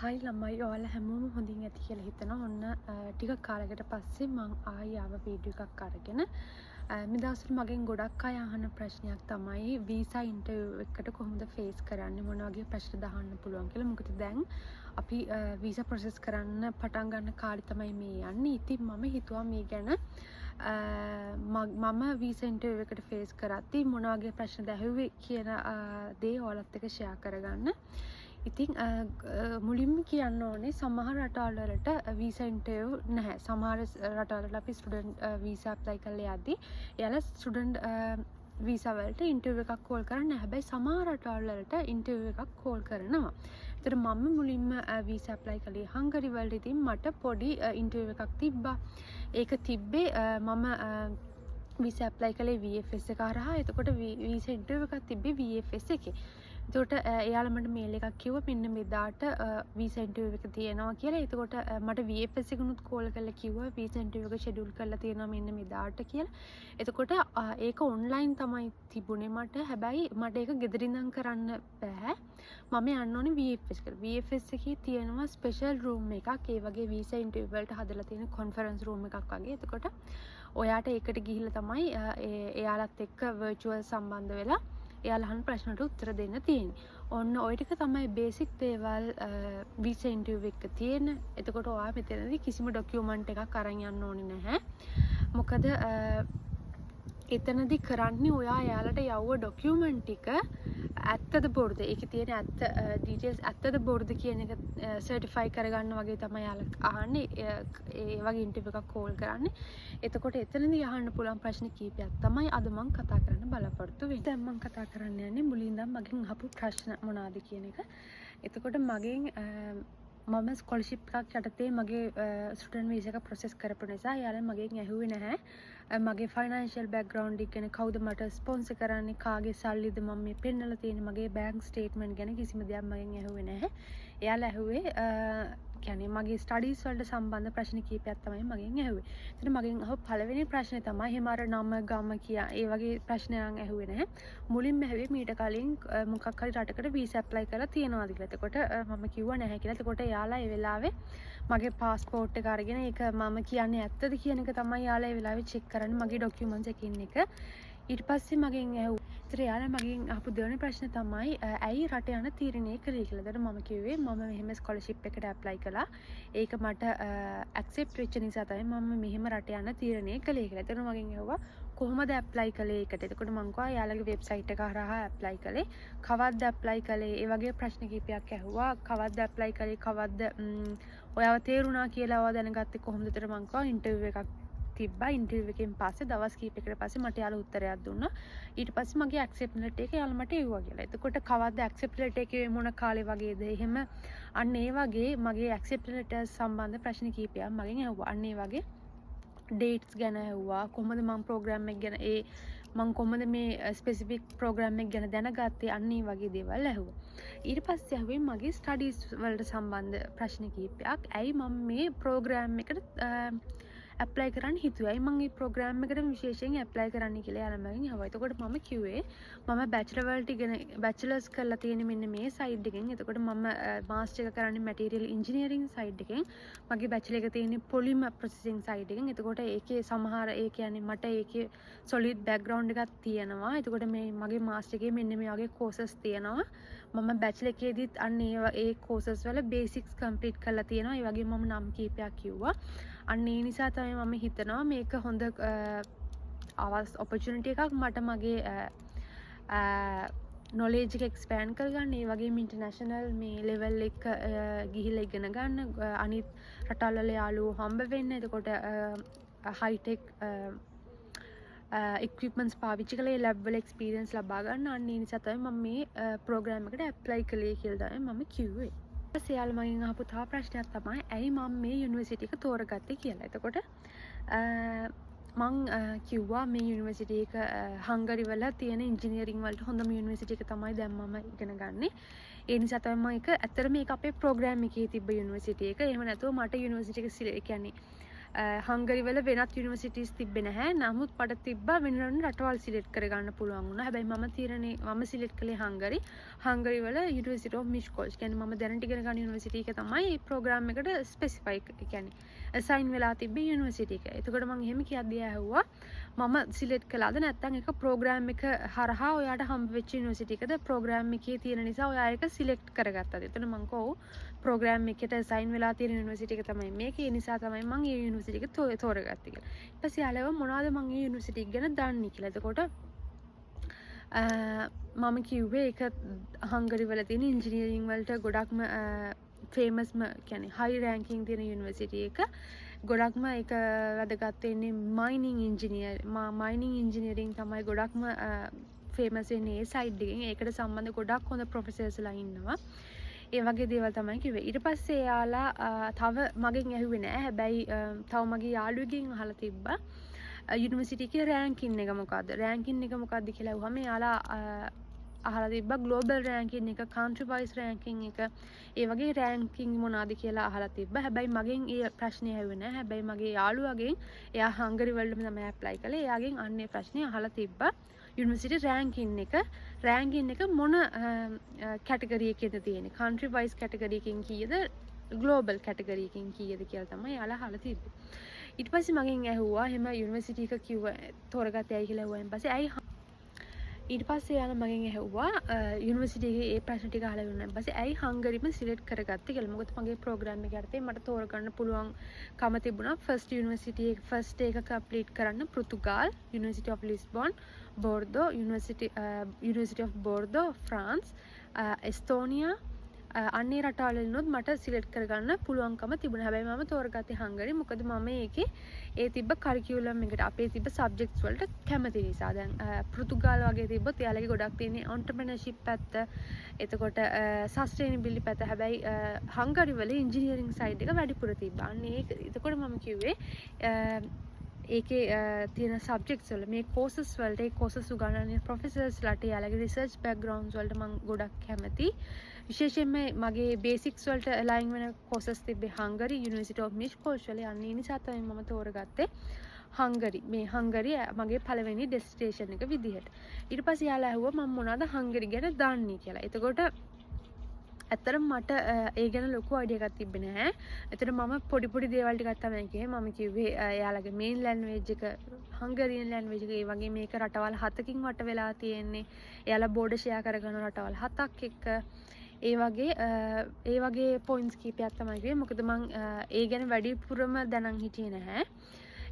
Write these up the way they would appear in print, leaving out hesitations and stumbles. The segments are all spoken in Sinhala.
හයි ළමයි ඔයාලා හැමෝම හොඳින් ඇති කියලා හිතනවා. ඔන්න ටිකක් කාලයකට පස්සේ මං ආයෙ ආව වීඩියෝ එකක් අරගෙන මේ දවස්වල මගෙන් ගොඩක් අය අහන ප්‍රශ්නයක් තමයි වීසා ඉන්ටර්විව් එකකට කොහොමද ෆේස් කරන්නේ, මොන වගේ ප්‍රශ්න දාන්න පුළුවන් කියලා. මොකද දැන් අපි වීසා ප්‍රොසෙස් කරන්න පටන් ගන්න කාලේ තමයි මේ යන්නේ. ඉතින් මම හිතුවා මේ ගැන මම වීසා ඉන්ටර්විව් එකට ෆේස් කරද්දී මොන වගේ ප්‍රශ්නද ඇහුවේ කියන දේ ඔයාලත් එක්ක ෂෙයා කරගන්න. ඉතින් මුලින්ම කියන්න ඕනේ සමහර රටවල් වලට වීසා ඉන්ටර්විව් නැහැ. සමහර රටවල් වල අපි ස්ටුඩන්ට් වීසා ඇප්ලයි කරලා යද්දී එයාලා ස්ටුඩන්ට් වීසා වලට ඉන්ටර්විව් එකක් කෝල් කරන්නේ නැහැ. හැබැයි සමහර රටවල් වලට ඉන්ටර්විව් එකක් කෝල් කරනවා. ඒතර මම මුලින්ම වීසා ඇප්ලයි කළේ හංගරි වලට. ඉතින් මට පොඩි ඉන්ටර්විව් එකක් තිබ්බා. ඒක තිබ්බේ මම වීසා ඇප්ලයි කළේ VFS එක හරහා. එතකොට වීසා ඉන්ටර්විව් එකක් තිබ්බේ VFS එකේ. එතකොට එයාලා මට මේල් එකක් කිව්වා මෙන්න මෙදාට වීසා ඉන්ටර්විව් එක තියෙනවා කියලා. එතකොට මට VFS එකනුත් කෝල් කරලා කිව්වා වීසා ඉන්ටර්විව් එක ෂෙඩියුල් කරලා තියෙනවා මෙන්න මෙදාට කියලා. එතකොට ඒක ඔන්ලයින් තමයි තිබුණේ මට. හැබැයි මට ඒක ගෙදර ඉඳන් කරන්න බෑ. මම යන්න ඕනේ VFS එකට. VFS එකේ තියෙනවා ස්පෙෂල් රූම් එකක්. ඒ වගේ වීසා ඉන්ටර්විව් වලට හදලා තියෙන කොන්ෆරන්ස් රූම් එකක් වගේ. එතකොට ඔයාට ඒකට ගිහිල්ලා තමයි එයාලත් එක්ක වර්චුවල් සම්බන්ධ වෙලා එයාලා අහන ප්‍රශ්නට උත්තර දෙන්න තියෙන්නේ. ඔන්න ඔය ටික තමයි බේසික් දේවල් වීසා ඉන්ටර්විව් එක තියෙන. එතකොට ඔයා මෙතනදී කිසිම ඩොකියුමන්ට් එකක් අරන් යන්න ඕනේ නැහැ. මොකද එතනදී කරන්නේ ඔයා එයාලට යවුව ඩොකියුමන්ට් ටික ඇත්තද බොරුද, ඒකේ තියෙන ඇත්ත ඩීටේල්ස් ඇත්තද බොරුද කියන එක සර්ටිෆයි කරගන්න වගේ තමයි එයාලා අහන්නේ. ඒ වගේ ඉන්ටර්විව් එකක් කෝල් කරන්නේ. එතකොට එතනදී අහන්න පුළුවන් ප්‍රශ්න කීපයක් තමයි අද මම කතා කරන්න බලාපොරොත්තු වෙන්නේ. දැන් මම කතා කරන්න යන්නේ මුලින් ඉඳන් මගෙන් අහපු ප්‍රශ්න මොනවාද කියන එක. එතකොට මගෙන් මම ස්කෝලර්ෂිප් එකක් යටතේ මගේ ස්ටුඩන්ට් වීසා එක ප්‍රොසෙස් කරපු නිසා එයාලා මගෙන් ඇහුවේ නැහැ මගේ ෆයිනෑන්ෂියල් බෑග්ග්‍රවුන්ඩ් එක ගැන, කවුද මට ස්පොන්සර් කරන්නේ, කාගේ සල්ලිද මම මේ පෙන්නලා තියෙන්නේ, මගේ බැංක් ස්ටේට්මන්ට් ගැන කිසිම දෙයක් මගෙන් ඇහුවේ නැහැ. එයාලා ඇහුවේ කියන්නේ මගේ ස්ටඩීස් වලට සම්බන්ධ ප්‍රශ්න කීපයක් තමයි මගෙන් ඇහුවේ. එතන මගෙන් අහපු පළවෙනි ප්‍රශ්නේ තමයි එහෙම අර නම ගම කියා ඒ වගේ ප්‍රශ්න නම් ඇහුවේ නැහැ. මුලින්ම ඇහුවේ මීට කලින් මොකක් හරි රටකට වීසා ඇප්ලයි කරලා තියනවාද කියලා. එතකොට මම කිව්වා නැහැ කියලා. එතකොට එයාලා ඒ වෙලාවේ මගේ පාස්පෝර්ට් එක අරගෙන ඒක මම කියන්නේ ඇත්තද කියන එක තමයි එයාලා ඒ වෙලාවේ චෙක් කරන්නේ, මගේ ඩොකියුමන්ට්ස් එකින් එක. ඊට පස්සේ මගෙන් ඇහුවා. ඒතර එයාලා මගෙන් අහපු දෙවෙනි ප්‍රශ්නේ තමයි ඇයි රට යන තීරණය කළේ කියලා. එතකොට මම කිව්වේ මම මෙහෙම ස්කෝලර්ෂිප් එකට ඇප්ලයි කළා. ඒක මට ඇක්සෙප්ට් වෙච්ච නිසා තමයි මම මෙහෙම රට යන තීරණය කළේ කියලා. එතකොට මගෙන් ඇහුවා කොහොමද ඇප්ලයි කළේ ඒකට. එතකොට මං කිව්වා එයාලගේ වෙබ්සයිට් එක හරහා ඇප්ලයි කළේ. කවද්ද ඇප්ලයි කළේ? ඒ වගේ ප්‍රශ්න කිහිපයක් ඇහුවා. කවද්ද ඇප්ලයි කළේ? කවද්ද ඔයාව තේරුණා කියලා ඔයා දැනගත්තේ කොහොමද? එතකොට මං කිව්වා ඉන්ටර්විව් එකක් තිබ්බා. ඉන්ටර්විව් එකෙන් පස්සේ දවස් කිහිපයකට පස්සේ මට යාළුවා උත්තරයක් දුන්නා. ඊට පස්සේ මගේ ඇක්සෙප්ට් ලෙටර් එක යාළුවා මට එව්වා කියලා. එතකොට කවද්ද ඇක්සෙප්ට් ලෙටර් එකේ මොන කාලේ වගේද? එහෙම අන්න ඒ වගේ මගේ ඇක්සෙප්ට් ලෙටර් සම්බන්ධ ප්‍රශ්න කිහිපයක් මගෙන් ඇහුවා. අන්න ඒ වගේ ඩේට්ස් ගැන ඇහුවා. කොහොමද මම ප්‍රෝග්‍රෑම් එක ගැන මම කොහොමද මේ ස්පෙસિෆික් ප්‍රෝග්‍රෑම් එක ගැන දැනගත්තේ, අන්න ඒ වගේ දේවල් ඇහුවා. ඊට පස්සේ ඇහුවේ මගේ ස්ටඩීස් වලට සම්බන්ධ ප්‍රශ්න කිහිපයක්. ඇයි මම මේ ප්‍රෝග්‍රෑම් එකට ඇප්ලයි කරන්න හිතුවේ, ඇයි මම මේ ප්‍රෝග්‍රෑම් එකට විශේෂයෙන් ඇප්ලයි කරන්න කියලා එයාලා මගෙන් අහුවා. එතකොට මම කිව්වේ මම බැචලර් වලට ඉගෙන බැචලර්ස් කරලා තියෙන්නේ මෙන්න මේ සයිඩ් එකෙන්. එතකොට මම මාස්ටර් එක කරන්නේ මැටීරියල් ඉන්ජිනියරින් සයිඩ් එකෙන්. මගේ බැචලර් එක තියෙන්නේ පොලිමර් ප්‍රොසෙසින් සයිඩ් එකෙන්. එතකොට ඒකේ සමහර ඒ කියන්නේ මට ඒකේ සොලිඩ් බෑග්ග්‍රවුන්ඩ් එකක් තියෙනවා. එතකොට මේ මගේ මාස්ටර් එකේ මෙන්න මේ වගේ කෝසස් තියෙනවා. මම බැචලර් එකේදීත් අන්න ඒ කෝසස් වල බේසික්ස් කම්ප්ලීට් කරලා තියෙනවා. ඒ වගේ මම නම් කීපයක් කිව්වා. අන්න ඒ නිසා තමයි මම හිතනවා මේක හොඳ ඔපචුනිටි එකක් මට මගේ නොලෙජ් එක එක්ස්පෑන්ඩ් කරගන්න. ඒ වගේම ඉන්ටර්නැෂනල් මේ ලෙවල් එක ගිහිල්ලා ඉගෙන ගන්න, අනිත් රටවල් වල යාළුවෝ හම්බ වෙන්න. එතකොට හයිටෙක් ඉක්විප්මන්ට්ස් පාවිච්චි කරලා ලැබ් වල එක්ස්පීරියන්ස් ලබා ගන්න. අන්න ඒ නිසා තමයි මම මේ ප්‍රෝග්‍රෑම් එකට ඇප්ලයි කළේ කියලා තමයි මම කිව්වේ. ඊපස්සේ යාළුවා මගෙන් අහපු තව ප්‍රශ්නයක් තමයි ඇයි මම මේ යුනිවර්සිටි එක තෝරගත්තේ කියලා. එතකොට මං කිව්වා මේ යුනිවර්සිටි එක හංගරි වල තියෙන ඉන්ජිනියරින් වලට හොඳම යුනිවර්සිටි එක තමයි දැන් මම ඉගෙන ගන්නේ. ඒ නිසා තමයි මම ඇත්තට මේක අපේ ප්‍රෝග්‍රෑම් එකේ තිබ්බ යුනිවර්සිටි එක. එහෙම නැතුව මට යුනිවර්සිටි එක කියන්නේ හංගරි වල වෙනත් යුනිවර්සිටිස් තිබ්බේ නැහැ. නමුත් මට තිබ්බා වෙන වෙන රටවල් සිලෙක්ට් කරගන්න පුළුවන් වුණා. හැබැයි මම සිලෙක්ට් කළේ හංගරි. හංගරි වල යුනිවර්සිටි ඔෆ් මිෂ්කොල්ස් කියන්නේ මම දැනට ඉගෙන ගන්න යුනිවර්සිටි එක තමයි මේ ප්‍රෝග්‍රෑම් එකට ස්පෙસિෆයි කියන්නේ assign වෙලා තිබ්බේ යුනිවර්සිටි එක. එතකොට මම එහෙම කියද්දී ඇහුවා මම සිලෙක්ට් කළාද නැත්නම් ඒක ප්‍රෝග්‍රෑම් එක හරහා ඔයාට හම්බ වෙච්ච යුනිවර්සිටි එකද ප්‍රෝග්‍රෑම් එකේ තියෙන නිසා ඔයා ඒක සිලෙක්ට් කරගත්තද? එතන මං කෝ ප්‍රෝග්‍රෑම් එකට assign වෙලා තියෙන යුනිවර්සිටි එක තමයි මේක. ඒ නිසා තමයි මං මේ යුනිවර්සිටි එක තෝරගත්තේ කියලා. ඊට පස්සේ යාළුවා මොනවද මං මේ යුනිවර්සිටි එක ගැන දන්නේ කියලා. එතකොට මම කිව්වේ ඒක හංගරි වල තියෙන ඉන්ජිනියරිං වලට ගොඩක්ම ෆේමස්ම කියන්නේ හයි රෑන්කින් තියෙන යුනිවර්සිටි එක. ගොඩක්ම ඒක වැදගත් වෙන්නේ මයිනිං ඉන්ජිනියරිං තමයි ගොඩක්ම ෆේමස් වෙන්නේ ඒ සයිඩ් එකෙන්. ඒකට සම්බන්ධ ගොඩක් හොඳ ප්‍රොෆෙසර්ස්ලා ඉන්නවා. ඒ වගේ දේවල් තමයි කිව්වේ. ඊට පස්සේ එයාලා තව මගෙන් ඇහුවේ නෑ. හැබැයි තව මගේ යාළුවෙක්ගෙන් අහලා තිබ්බා යුනිවර්සිටි එකේ රෑන්කින් එක මොකද්ද? රෑන්කින් එක මොකද්ද කියලා අහුවම එයාලා අහලා තිබ්බා ග්ලෝබල් රෑන්කින් එක, කන්ට්‍රි වයිස් රෑන්කින් එක, ඒ වගේ රෑන්කින් මොනවාද කියලා අහලා තිබ්බා. හැබැයි මගෙන් ඒ ප්‍රශ්නේ ඇහුවේ නෑ. හැබැයි මගේ යාළුවාගෙන් එයා හංගරි වලටම තමයි ඇප්ලයි කළේ. එයාගෙන් අන්නේ ප්‍රශ්නේ අහලා තිබ්බා. යුනිවර්සිටි රෑන්කින් එක මොන කැටගරි එකේද තියෙන්නේ? කන්ට්‍රි වයිස් කැටගරි එකකින් කීයද? ග්ලෝබල් කැටගරි එකකින් කීයද කියලා තමයි එයාලා අහලා තිබ්බේ. ඊට පස්සේ මගෙන් ඇහුවා එහෙම යුනිවර්සිටි එක කිව්ව තෝරගත්තේ ඇයි කියලා ඇහුවා. ඊට පස්සේ යාළුවා මගෙන් ඇහුවා යුනිවර්සිටි එකේ ඒ ප්‍රශ්න ටික අහලා ඉවරනාන් පස්සේ ඇයි හංගරිම සිලෙක්ට් කරගත්තේ කියලා. මොකද මගේ ප්‍රෝග්‍රෑම් එක යටතේ මට තෝරගන්න පුළුවන් කම තිබුණා. ෆස්ට් එක කම්ප්ලීට් කරන්න පෘතුගාල්, university of Lisbon, Bordeaux, university of Bordeaux, France, Estonia අන්නේ රටවලිනුත් මට සිලෙක්ට් කරගන්න පුළුවන්කම තිබුණා. හැබැයි මම තෝරගත්තේ හංගරි. මොකද මම ඒකේ ඒ තිබ්බ කරිකියුලම් එකට අපේ තිබ්බ සබ්ජෙක්ට්ස් වලට කැමති නිසා. දැන් පෘතුගාල වගේ තිබ්බොත් එයාලගේ ගොඩක් තියෙන්නේ entrepreneurship පැත්ත, එතකොට sustainability පැත්ත. හැබැයි හංගරි වල engineering side එක වැඩිපුර තිබ්බා. අන්නේ ඒක. එතකොට මම කිව්වේ ඒකේ තියෙන සබ්ජෙක්ට්ස් වල මේ කෝසස් වලට ඒ කෝසස් උගන්වන ප්‍රොෆෙසර්ස්ලාට යාලගේ රිසර්ච් බෑග්ග්‍රවුන්ඩ්ස් වලට මම ගොඩක් කැමතියි. විශේෂයෙන්ම මගේ බේසික්ස් වලට අලයින් වෙන කෝසස් තිබ්බේ හංගරි, යුනිවර්සිටි ඔෆ් මිෂ්කොල්ස් වල. අන්නේ නිසා තමයි මම තෝරගත්තේ හංගරි. මේ හංගරි මගේ පළවෙනි ඩෙස්ටිනේෂන් එක විදිහට. ඊට පස්සේ යාලා ඇහුවා මම මොනවද හංගරි ගැන දන්නේ කියලා. එතකොට ඇත්තටම මට ඒ ගැන ලොකු අයිඩියා එකක් තිබ්බේ නැහැ. එතන මම පොඩි දේවල් ටිකක් තමයි කිව්වේ. මම කිව්වේ එයාලගේ මේන් ලැන්ග්වේජ් එක හංගරියන් ලැන්ග්වේජ් එක. ඒ වගේ මේක රටවල් 7කින් වට වෙලා තියෙන්නේ. එයාලා බෝඩර් ෂෙයා කරගෙන රටවල් 7ක් එක්ක. ඒ වගේ පොයින්ට්ස් කීපයක් තමයි කිව්වේ. මොකද මම ඒ ගැන වැඩිපුරම දැනන් හිටියේ නැහැ.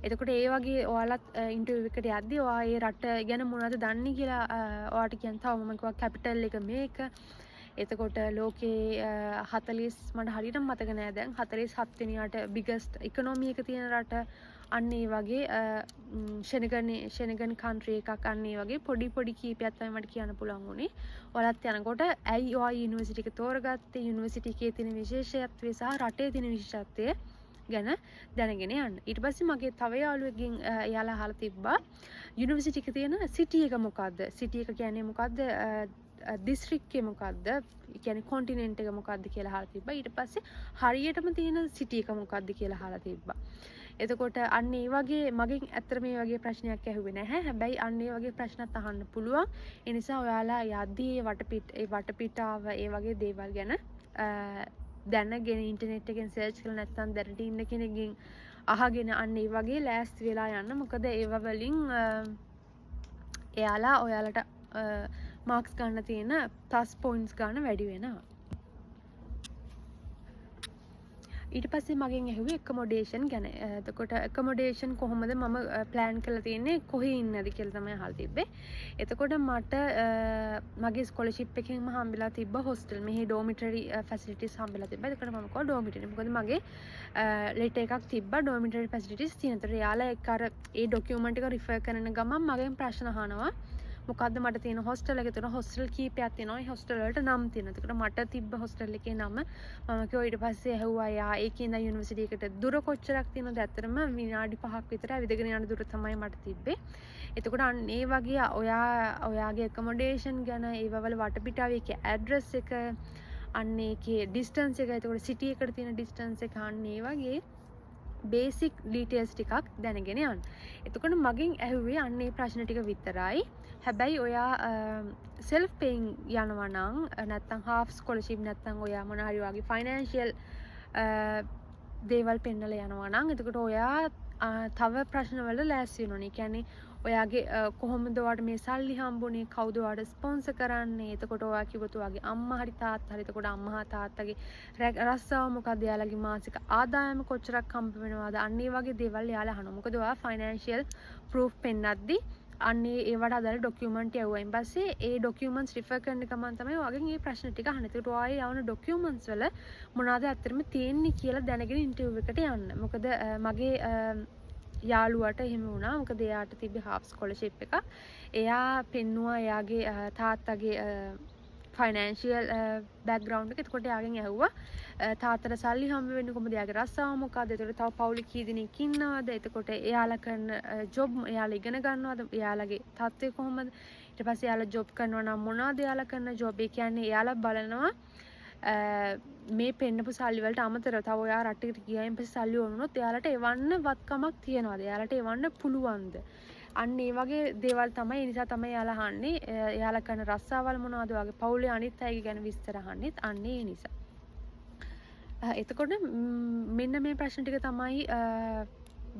එතකොට ඒ වගේ ඔයාලත් ඉන්ටර්විව් එකට යද්දී ඔයා ඒ රට ගැන මොනවද දන්නේ කියලා ඔයාට කියන්න තව මම කිව්වා කැපිටල් එක මේක. එතකොට ලෝකේ 40 මට හරියට මතක නෑ දැන් 47 වෙනියට බිගස්ට් ඉකොනොමි එක තියෙන රට. අන්න ඒ වගේ ෂෙනගන් කන්ට්‍රි එකක්. අන්න ඒ වගේ පොඩි කීපයක් තමයි මට කියන්න පුළුවන් වුණේ. ඔයාලත් යනකොට ඇයි ඔයා යුනිවර්සිටි එක තෝරගත්තේ, යුනිවර්සිටි එකේ තියෙන විශේෂත්වය සහ රටේ තියෙන විශේෂත්වය ගැන දැනගෙන යන්න. ඊට පස්සේ මගේ තව යාළුවෙක්ගෙන් එයාලා අහලා තිබ්බා යුනිවර්සිටි එකේ තියෙන සිටි එක මොකද්ද? සිටි එක කියන්නේ මොකද්ද? දිස්ත්‍රික් එක මොකද්ද? කියන්නේ කොන්ටිනෙන්ට් එක මොකද්ද කියලා අහලා තිබ්බා. ඊට පස්සේ හරියටම තියෙන සිටි එක මොකද්ද කියලා අහලා තිබ්බා. එතකොට අන්න ඒ වගේ මගෙන් ඇත්තට මේ වගේ ප්‍රශ්නයක් ඇහුවේ නැහැ. හැබැයි අන්න ඒ වගේ ප්‍රශ්නත් අහන්න පුළුවන්. ඒ නිසා ඔයාලා යද්දී ඒ වටපිටාව ඒ වගේ දේවල් ගැන දැනගෙන ඉන්ටර්නෙට් එකෙන් සර්ච් කරලා නැත්නම් දැනට ඉන්න කෙනෙක්ගෙන් අහගෙන අන්න ඒ වගේ ලෑස්ති වෙලා යන්න. මොකද ඒව වලින් එයාලා ඔයාලට මාක්ස් ගන්න තියෙන ප්ලස් පොයින්ට්ස් ගන්න වැඩි වෙනවා. ඊට පස්සේ මගෙන් ඇහුවේ එකමොඩේෂන් ගැන. එතකොට එකමොඩේෂන් කොහොමද මම ප්ලෑන් කරලා තියෙන්නේ, කොහේ ඉන්නද කියලා තමයි අහලා තිබ්බේ. එතකොට මට මගේ ස්කෝලර්ෂිප් එකෙන්ම හම්බෙලා තිබ්බ හොස්ටල්. මෙහි ඩෝමිටරි ෆැසිලිටිස් හම්බෙලා තිබ්බා. එතකොට මම කිව්වා ඩෝමිටරි. මොකද මගේ ලෙටර් එකක් තිබ්බා ඩෝමිටරි ෆැසිලිටිස් තියෙන. ඒතර යාලා එක්ක අර ඒ ඩොකියුමන්ට් එක රිෆර් කරන ගමන් මගෙන් ප්‍රශ්න අහනවා. මොකද්ද මට තියෙන හොස්ටල් එකේ තියෙන හොස්ටල් කීපයක් තියෙනවා. ඒ හොස්ටල් වලට නම් තියෙනවා. ඒකට මට තිබ්බ හොස්ටල් එකේ නම මම කිව්වා. ඊට පස්සේ ඇහුවා යා ඒකේ ඉඳන් යුනිවර්සිටි එකට දුර කොච්චරක් තියෙනවද? ඇත්තටම විනාඩි 5ක් විතර ඇවිදගෙන යන දුර තමයි මට තිබ්බේ. එතකොට අන්න ඒ වගේ ඔයාගේ එකමොඩේෂන් ගැන ඒවවල වටපිටාවේ ඒකේ ඇඩ්‍රස් එක අන්න ඒකේ ඩිස්ටන්ස් එක, එතකොට සිටි එකට තියෙන ඩිස්ටන්ස් එක අන්න ඒ වගේ බේසික් ඩීටේල්ස් ටිකක් දැනගෙන යන්න. එතකොට මගෙන් ඇහුවේ අන්න ඒ ප්‍රශ්න ටික විතරයි. හැබැයි ඔයා සෙල්ෆ් පේයින් යනවා නම් නැත්නම් හාෆ් ස්කෝලර්ෂිප් නැත්නම් ඔයා මොන හරි වගේ ෆයිනෑන්ෂියල් දේවල් පෙන්නලා යනවා නම් එතකොට ඔයා තව ප්‍රශ්න වල ලෑස්ති වෙන්න ඕනේ. කියන්නේ ඔයාගේ කොහොමද ඔයාට මේ සල්ලි හම්බුනේ, කවුද ඔයාට ස්පොන්සර් කරන්නේ, එතකොට ඔයා කිව්වොත් ඔයාගේ අම්මා හරි තාත්තා හරි, එතකොට අම්මා හා තාත්තගේ රස්සාව මොකක්ද, එයාලගේ මාසික ආදායම කොච්චරක් හම්බ වෙනවද, අන්න ඒ වගේ දේවල් එයාලා අහනවා. මොකද ඔයා ෆයිනෑන්ෂියල් ප්‍රූෆ් පෙන්නද්දි අන්නේ ඒවට අදාළ ඩොකියුමන්ට් යවුවයින් පස්සේ ඒ ඩොකියුමන්ට්ස් රිෆර් කරන ගමන් තමයි ඔයාගෙන් මේ ප්‍රශ්න ටික අහන්නේ. ඒකට ඔයාගේ යවන ඩොකියුමන්ට්ස් වල මොනවාද ඇත්තටම තියෙන්නේ කියලා දැනගෙන ඉන්ටර්විව් එකට යන්න. මොකද මගේ යාළුවට එහෙම වුණා. මොකද එයාට තිබ්බේ හාෆ් ස්කෝලර්ෂිප් එක. එයා පෙන්නුවා එයාගේ තාත්තගේ ෆයිනෑන්ෂියල් බෑග්ග්‍රවුන්ඩ් එක. එතකොට එයාගෙන් ඇහුවා තාත්තට සල්ලි හම්බ වෙන්නේ කොහොමද, එයාගේ රස්සාව මොකක්ද, එතකොට තව පවුලේ කී දෙනෙක් ඉන්නවද, එතකොට එයාලා කරන ජොබ් එයාලා ඉගෙන ගන්නවද, එයාලගේ තත්ත්වය කොහොමද, ඊට පස්සේ එයාලා ජොබ් කරනවා නම් මොනවද එයාලා කරන ජොබ්. ඒ කියන්නේ එයාලා බලනවා මේ පෙන්නපු සල්ලි වලට අමතරව තව ඔයා රටකට ගියායින් පස්සේ සල්ලි ඕනොත් එයාලට එවන්න වත්කමක් තියනවාද, එයාලට එවන්න පුළුවන්ද. අන්න ඒ වගේ දේවල් තමයි. ඒ නිසා තමයි එයාලා අහන්නේ එයාලා කරන රස්සාවල් මොනවද, ඔයාගේ පවුලේ අනිත් අයගේ ගැන විස්තර අහන්නේත් අන්න ඒ නිසා. එතකොට මෙන්න මේ ප්‍රශ්න ටික තමයි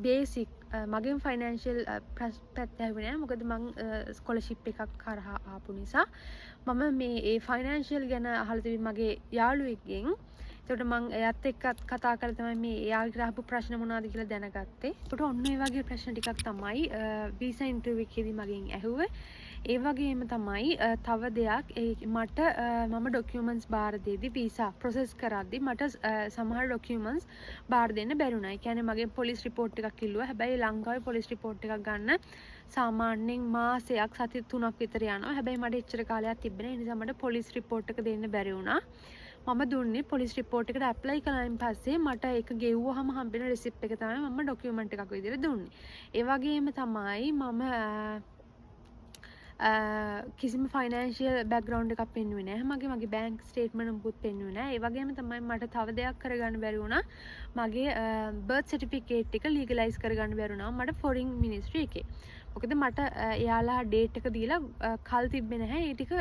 බේසික්. මගෙන් ෆයිනෑන්ෂියල් පැත්ත ඇහුවේ නෑ. මොකද මං ස්කෝලර්ෂිප් එකක් කරහා ආපු නිසා මම මේ ඒ ෆයිනෑන්ෂියල් ගැන අහලා තිබි මගේ යාළුවෙක්ගෙන්. එතකොට මං එයාත් එක්කත් කතා කරලා තමයි මේ එයාගේ අහපු ප්‍රශ්න මොනවද කියලා දැනගත්තේ. එතකොට ඔන්න ඒ වගේ ප්‍රශ්න ටිකක් තමයි වීසා ඉන්ටර්විව් එකේදී මගෙන් ඇහුවේ. ඒ වගේම තමයි තව දෙයක් මට මම ඩොකියුමන්ට්ස් බාර දෙද්දි වීසා ප්‍රොසෙස් කරද්දි මට සමහර ඩොකියුමන්ට්ස් බාර දෙන්න බැරි වුණා. ඒ කියන්නේ මගේ පොලිස් රිපෝට් එකක් කිව්වා. හැබැයි ලංකාවේ පොලිස් රිපෝට් එකක් ගන්න සාමාන්‍යයෙන් මාසයක් සති 3ක් විතර යනවා. හැබැයි මට එච්චර කාලයක් තිබ්බේ නැහැ. ඒ නිසා මට පොලිස් රිපෝට් එක දෙන්න බැරි වුණා. මම දුන්නේ පොලිස් රිපෝට් එකට ඇප්ලයි කළායින් පස්සේ මට ඒක ගෙව්වහම හම්බෙන රිසිප්ට් එක තමයි මම ඩොකියුමන්ට් එකක් විදිහට දුන්නේ. ඒ වගේම තමයි මම කිසිම ෆයිනෑන්ෂියල් බෑග්ග්‍රවුන්ඩ් එකක් පෙන්නුවේ නැහැ. මගේ බැංක් ස්ටේට්මන්ට් මුකුත් පෙන්නුවේ නැහැ. ඒ වගේම තමයි මට තව දෙයක් කරගන්න බැරි වුණා. මගේ බර්ත් සර්ටිෆිකේට් එක ලීගලයිස් කරගන්න බැරි වුණා මට ෆොරින් මිනිස්ට්‍රි එකේ. මොකද මට එයාලා ඩේට් එක දීලා කල් තිබ්බේ නැහැ ඒ ටික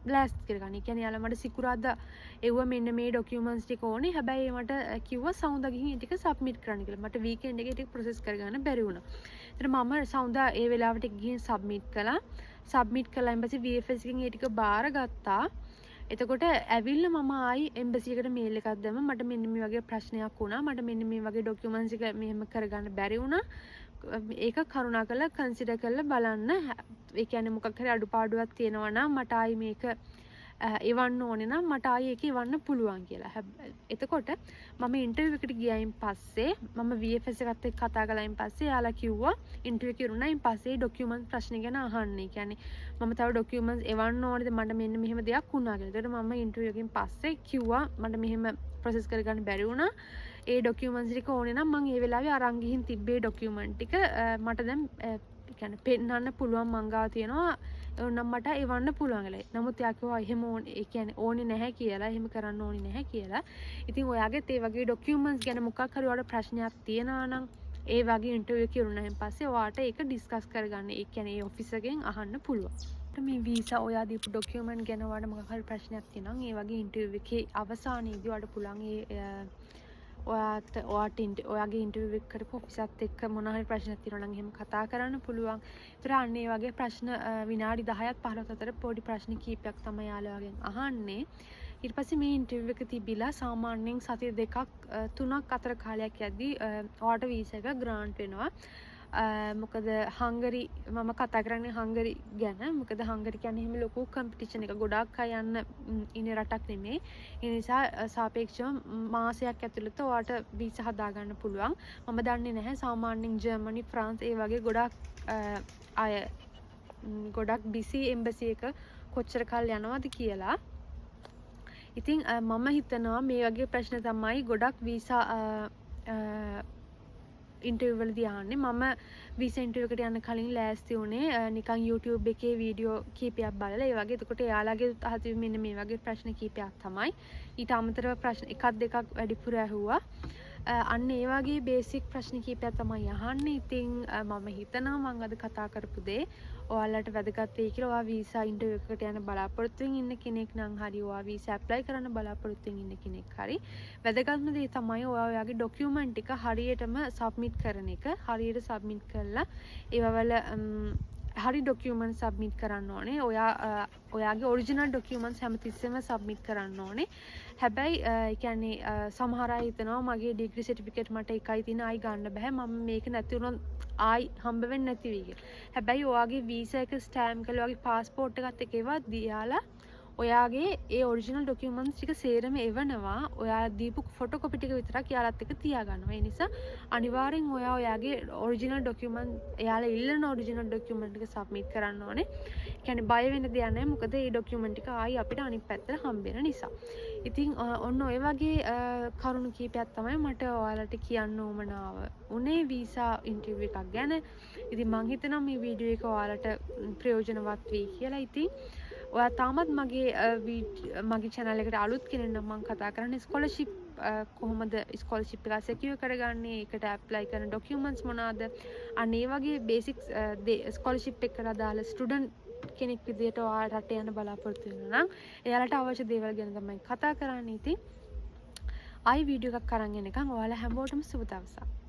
බ්ලාස්ට් කරගන්න. ඒ කියන්නේ එයාලා මට සිකුරාදා එව්ව මෙන්න මේ ඩොකියුමන්ට්ස් ටික ඕනේ. හැබැයි මට කිව්වා සවුන්දා ගිහින් ඒ ටික සබ්මිට් කරන්න කියලා. මට වීකෙන්ඩ් එකේ ටික ප්‍රොසෙස් කරගන්න බැරි වුණා. ඒතර මම සවුන්දා ඒ වෙලාවට ගිහින් සබ්මිට් කළා. සබ්මිට් කළා ඊපස්සේ VFS එකෙන් ඒ ටික බාරගත්තා. එතකොට ඇවිල්ලා මම ආයි එම්බසි එකට මේල් එකක් දැම්මා. මට මෙන්න මේ වගේ ප්‍රශ්නයක් වුණා. මට මෙන්න මේ වගේ ඩොකියුමන්ට්ස් එක මෙහෙම කරගන්න බැරි වුණා. ඒක කරුණාකරලා කන්සිඩර් කරලා බලන්න. ඒ කියන්නේ මොකක් හරි අඩුපාඩුවක් තියෙනවා නම් මට ආයි මේක එවන්න ඕනේ නම් මට ආයි ඒක එවන්න පුළුවන් කියලා. එතකොට මම ඉන්ටර්විව් එකට ගියායින් පස්සේ මම VFS එකත් එක්ක කතා කළායින් පස්සේ යාලා කිව්වා ඉන්ටර්විව් එක ඉවරුණායින් පස්සේ ඩොකියුමන්ට් ප්‍රශ්න ගැන අහන්න. ඒ කියන්නේ මම තව ඩොකියුමන්ට්ස් එවන්න ඕනේද, මට මෙන්න මෙහෙම දෙයක් වුණා කියලා. ඒකට මම ඉන්ටර්විව් එකකින් පස්සේ කිව්වා මට මෙහෙම ප්‍රොසෙස් කරගන්න බැරි වුණා. ඒ ඩොකියුමන්ට්ස් ටික ඕනේ නම් මම ඒ වෙලාවේ අරන් ගිහින් තිබ්බේ ඩොකියුමන්ට් ටික මට දැන් කියන්නේ පෙන්නන්න පුළුවන් මංගාව තියෙනවා. නම් මට එවන්න පුළුවන් කියලා. නමුත් එයා කිව්වා එහෙම ඒ කියන්නේ ඕනේ නැහැ කියලා. එහෙම කරන්න ඕනේ නැහැ කියලා. ඉතින් ඔයාගෙත් ඒ වගේ ඩොකියුමන්ට්ස් ගැන මොකක් හරි ඔයාලට ප්‍රශ්නයක් තියෙනවා නම් ඒ වගේ ඉන්ටර්විව් එක ඉවරුනයින් පස්සේ ඔයාට ඒක ඩිස්කස් කරගන්න. ඒ කියන්නේ ඒ ඔෆිස් එකෙන් අහන්න පුළුවන්. මේ වීසා ඔයා දීපු ඩොකියුමන්ට් ගැන ඔයාලට මොකක් හරි ප්‍රශ්නයක් තියෙනවා නම් ඒ වගේ ඉන්ටර්විව් එකේ අවසානයේදී ඔයාලට පුළුවන් ඔයාගේ ඉන්ටර්විව් එක කරපු ඔෆිසත් එක්ක මොන හරි ප්‍රශ්නයක් තියෙනවා නම් එහෙම කතා කරන්න පුළුවන්. ඒතර අන්න ඒ වගේ ප්‍රශ්න විනාඩි 10ක් 15ක් අතර පොඩි ප්‍රශ්න කීපයක් තමයි යාළුවාගෙන් අහන්නේ. ඊට පස්සේ මේ ඉන්ටර්විව් එක තිබිලා සාමාන්‍යයෙන් සති 2ක් 3ක් අතර කාලයක් යද්දී ඔයාට වීසා එක ග්‍රාන්ට් වෙනවා. මොකද හංගරි මම කතා කරන්නේ හංගරි ගැන. මොකද හංගරි කියන්නේ එහෙම ලොකු කම්පිටිෂන් එක ගොඩක් අය යන්න ඉන්න රටක් නෙමෙයි. ඒ නිසා සාපේක්ෂව මාසයක් ඇතුළත ඔයාට වීසා හදාගන්න පුළුවන්. මම දන්නේ නැහැ සාමාන්‍යයෙන් ජර්මනි, ෆ්‍රාන්ස් ඒ වගේ ගොඩක් බිසි එම්බසි එක කොච්චර කල් යනවද කියලා. ඉතින් මම හිතනවා මේ වගේ ප්‍රශ්න තමයි ගොඩක් වීසා ඉන්ටර්විව් වලදී අහන්නේ. මම වීසා ඉන්ටර්විව් එකට යන්න කලින් ලෑස්ති වුණේ නිකන් YouTube එකේ වීඩියෝ කීපයක් බලලා. ඒ වගේ එතකොට එයාලගේ අහතිවි මෙන්න මේ වගේ ප්‍රශ්න කීපයක් තමයි. ඊට අමතරව ප්‍රශ්න එකක් දෙකක් වැඩිපුර ඇහුවා. අන්න ඒ වගේ බේසික් ප්‍රශ්න කීපයක් තමයි අහන්නේ. ඉතින් මම හිතනවා මම අද කතා කරපු දේ ඔයාලට වැදගත් වෙයි කියලා. ඔයා වීසා ඉන්ටර්විව් එකකට යන බලාපොරොත්තුෙන් ඉන්න කෙනෙක් නම් හරි, ඔයා වීසා ඇප්ලයි කරන්න බලාපොරොත්තුෙන් ඉන්න කෙනෙක් හරි, වැදගත්ම දේ තමයි ඔයාගේ ඩොකියුමන්ට් ටික හරියටම සබ්මිට් කරන එක. හරියට සබ්මිට් කරලා ඒවවල හරි ඩොකියුමන්ට් සබ්මිට් කරන්න ඕනේ. ඔයාගේ ඔරිජිනල් ඩොකියුමන්ට්ස් හැමතිස්සෙම සබ්මිට් කරන්න ඕනේ. හැබැයි ඒ කියන්නේ සමහර අය හිතනවා මගේ ඩිග්‍රී සර්ටිෆිකේට් මට එකයි තියෙන, ආයි ගන්න බෑ, මම මේක නැති වුණොත් ආයි හම්බ වෙන්නේ නැති වෙයි කියලා. හැබැයි ඔයාගේ වීසා එක ස්ටෑම්ප් කරලා ඔයාගේ පාස්පෝර්ට් එකත් එක්ක ඒවා දියාලා ඔයාගේ ඒ ඔරිජිනල් ඩොකියුමන්ට්ස් ටික සේරම එවනවා. ඔයා දීපු ෆොටෝකොපි ටික විතරක් යාලත් එක්ක තියාගන්නවා. ඒ නිසා අනිවාර්යෙන් ඔයාගේ ඔරිජිනල් ඩොකියුමන්ට්, එයාලා ඉල්ලන ඔරිජිනල් ඩොකියුමන්ට් ටික සබ්මිට් කරන්න ඕනේ. ඒ කියන්නේ බය වෙන්න දෙයක් නැහැ. මොකද මේ ඩොකියුමන්ට් ටික ආයි අපිට අනිත් පැත්තට හම්බ වෙන නිසා. ඉතින් ඔන්න ඔය වගේ කරුණු කීපයක් තමයි මට ඔයාලට කියන්න උවමනාව උනේ වීසා ඉන්ටර්විව් එකක් ගැන. ඉතින් මං හිතනවා මේ වීඩියෝ එක ඔයාලට ප්‍රයෝජනවත් වෙයි කියලා. ඉතින් ඔයා තාමත් මගේ channel එකට අලුත් කෙනෙක් නම් මම කතා කරන්නේ ස්කෝලර්ෂිප් කොහොමද ස්කෝලර්ෂිප් එක සෙකියුර් කරගන්නේ, ඒකට ඇප්ලයි කරන ඩොකියුමන්ට්ස් මොනවාද, අන්න ඒ වගේ බේසික්ස් ස්කෝලර්ෂිප් එකට අදාළ ස්ටුඩන්ට් කෙනෙක් විදියට ඔයා රට යන බලාපොරොත්තු වෙනවා නම් එයාලට අවශ්‍ය දේවල් ගැන තමයි කතා කරන්නේ. ඉතින් ආයි වීඩියෝ එකක් අරන් එනකන් ඔයාලා හැමෝටම සුබ දවසක්.